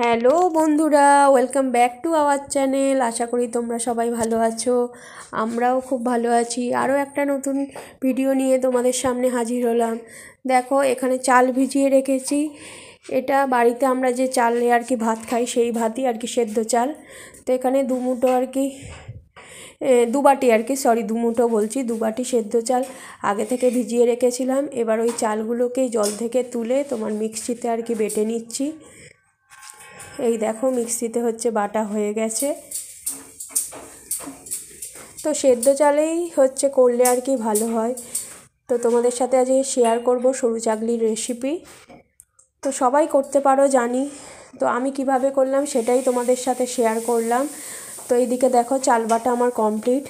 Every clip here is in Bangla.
হ্যালো বন্ধুরা, welcome back to our channel. আশা করি তোমরা সবাই ভালো আছো, আমরাও খুব ভালো আছি। আরও একটা নতুন ভিডিও নিয়ে তোমাদের সামনে হাজির হলাম। দেখো, এখানে চাল ভিজিয়ে রেখেছি। এটা বাড়িতে আমরা যে চালে আর কি ভাত খাই, সেই ভাতই আর কি, সেদ্ধ চাল। তো এখানে দুমুঠো আর কি, দুবাটি আর কি, দুমুঠো বলছি, দুবাটি সেদ্ধ চাল আগে থেকে ভিজিয়ে রেখেছিলাম। এবার ওই চালগুলোকেই জল থেকে তুলে তোমার মিক্সিতে আর কি বেটে নিচ্ছি। এই দেখো, মিক্সিতে হচ্ছে বাটা হয়ে গেছে। তো সেদ্ধ চালেই হচ্ছে করলে আর কি ভালো হয়। তো তোমাদের সাথে আজকে শেয়ার করব সরু চাকলির রেসিপি। তো সবাই করতে পারো জানি, তো আমি কিভাবে করলাম সেটাই তোমাদের সাথে শেয়ার করলাম। তো এইদিকে দেখো, চাল বাটা আমার কমপ্লিট।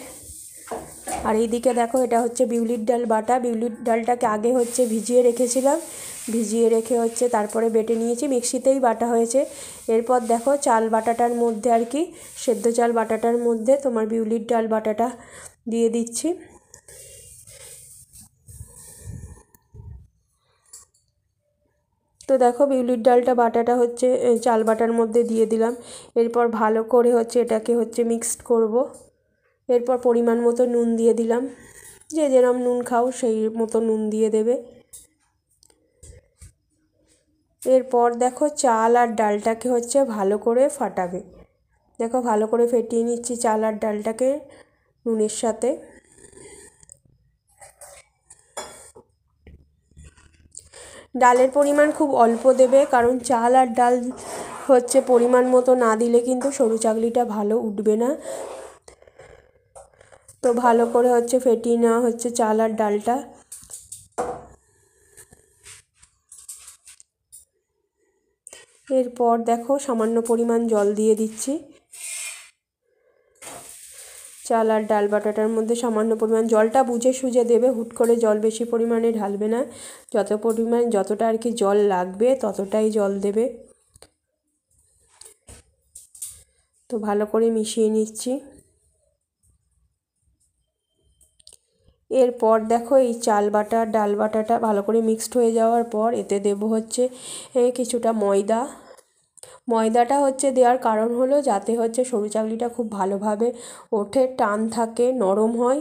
আর এইদিকে দেখো, এটা হচ্ছে বিউলির ডাল বাটা। বিউলির ডালটাকে আগে হচ্ছে ভিজিয়ে রেখেছিলাম, ভিজিয়ে রেখে হচ্ছে তারপরে বেটে নিয়েছি, মিক্সিতেই বাটা হয়েছে। এরপর দেখো, চাল বাটাটার মধ্যে আর কি, সেদ্ধ চাল বাটাটার মধ্যে তোমার বিউলির ডাল বাটাটা দিয়ে দিচ্ছি। তো দেখো, বিউলির ডালটা বাটাটা হচ্ছে চাল বাটার মধ্যে দিয়ে দিলাম। এরপর ভালো করে হচ্ছে এটাকে হচ্ছে মিক্সড করব। এরপর পরিমাণ মতো নুন দিয়ে দিলাম, যে যেরকম নুন খাও সেই মতো নুন দিয়ে দেবে। এরপর দেখো, চাল আর ডালটাকে হচ্ছে ভালো করে ফাটাবে। দেখো, ভালো করে ফেটিয়ে নিচ্ছি চাল আর ডালটাকে নুনের সাথে। ডালের পরিমাণ খুব অল্প দেবে, কারণ চাল আর ডাল হচ্ছে পরিমাণ মতো না দিলে কিন্তু সরু চাকলিটা ভালো উঠবে না। তো ভালো করে হচ্ছে ফেটিয়ে নেওয়া হচ্ছে চাল আর ডালটা। এরপর দেখো, সামান্য পরিমাণ জল দিয়ে দিচ্ছি। চাল আর ডাল বাটাটার মধ্যে সামান্য পরিমাণ জলটা বুঝে সুঝে দেবে, হুট করে জল বেশি পরিমাণে ঢালবে না। যতটা আর কি জল লাগবে ততটাই জল দেবে। তো ভালো করে মিশিয়ে নিচ্ছি। এরপর দেখো, এই চাল বাটা ডাল বাটাটা ভালো করে মিক্সড হয়ে যাওয়ার পর এতে দেব হচ্ছে কিছুটা ময়দা। ময়দাটা হচ্ছে দেওয়ার কারণ হলো যাতে হচ্ছে সরু চাকলিটা খুব ভালোভাবে ওঠে, টান থাকে, নরম হয়,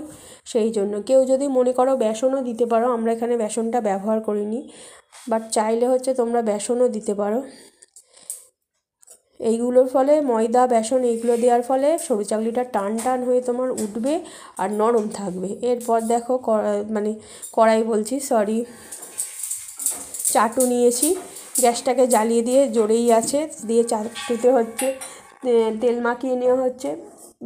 সেই জন্য। কেউ যদি মনে করো বেসনও দিতে পারো, আমরা এখানে বেসনটা ব্যবহার করিনি, বাট চাইলে হচ্ছে তোমরা বেসনও দিতে পারো। এইগুলোর ফলে, ময়দা বেসন এইগুলো দেওয়ার ফলে সরু চাকলিটা টান টান হয়ে তোমার উঠবে আর নরম থাকবে। এরপর দেখো, কড়াই বলছি, চাটু নিয়েছি, গ্যাসটাকে জ্বালিয়ে দিয়ে জোরেই আছে, দিয়ে চাটুতে হচ্ছে তেল মাখিয়ে নেওয়া হচ্ছে।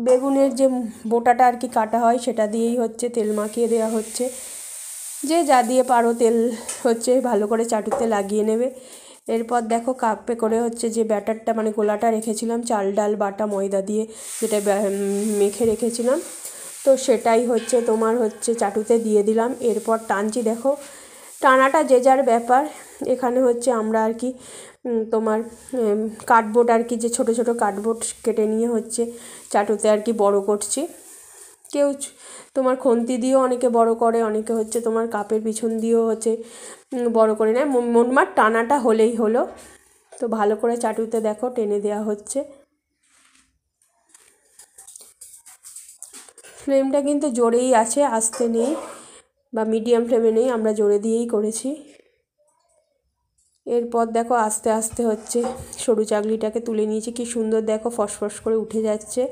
বেগুনের যে বোটাটা আর কি কাটা হয় সেটা দিয়েই হচ্ছে তেল মাখিয়ে দেওয়া হচ্ছে। যে যা দিয়ে পারো তেল হচ্ছে ভালো করে চাটুতে লাগিয়ে নেবে। এরপর দেখো, কাপে করে হচ্ছে যে ব্যাটারটা গোলাটা রেখেছিলাম চাল ডাল বাটা ময়দা দিয়ে, যেটা মেখে রেখেছিলাম, তো সেটাই হচ্ছে তোমার হচ্ছে চাটুতে দিয়ে দিলাম। এরপর টানছি, দেখো টানাটা যে যার ব্যাপার। এখানে হচ্ছে আমরা আর কি তোমার কার্ডবোর্ড আর কি, যে ছোট ছোট কার্ডবোর্ড কেটে নিয়ে হচ্ছে চাটুতে আর কি বড় করছি। কেউ তোমার খুন্তি দিয়েও অনেকে বড় করে, অনেকে হচ্ছে তোমার কাপের পিছন দিয়েও হচ্ছে বড় করে নেয়। মোটমাট টানাটা হলেই হলো। তো ভালো করে চাটুতে দেখো টেনে দেওয়া হচ্ছে। ফ্লেমটা কিন্তু জোরেই আছে, আস্তে নেই বা মিডিয়াম ফ্লেমে নেই, আমরা জোরে দিয়েই করেছি। এরপর দেখো, আস্তে আস্তে হচ্ছে সরু চাকলিটাকে তুলে নিয়েছি, কি সুন্দর দেখো ফসফস করে উঠে যাচ্ছে।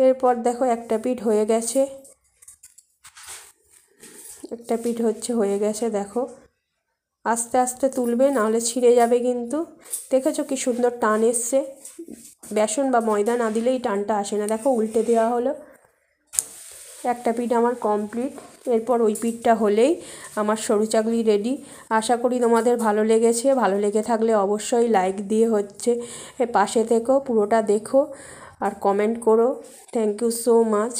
এরপর দেখো, একটা পিঠ হয়ে গেছে, একটা পিঠ হয়ে গেছে। দেখো, আস্তে আস্তে তুলবে, নাহলে ছিঁড়ে যাবে কিন্তু। দেখেছো কি সুন্দর টান এসছে, বেসন বা ময়দা না দিলেই টানটা আসে না। দেখো, উল্টে দেওয়া হলো, একটা পিঠ আমার কমপ্লিট। এরপর ওই পিঠটা হলেই আমার সরু চাকলি রেডি। আশা করি তোমাদের ভালো লেগেছে। ভালো লেগে থাকলে অবশ্যই লাইক দিয়ে হচ্ছে পাশে থেকো, পুরোটা দেখো আর কমেন্ট করো। Thank you so much.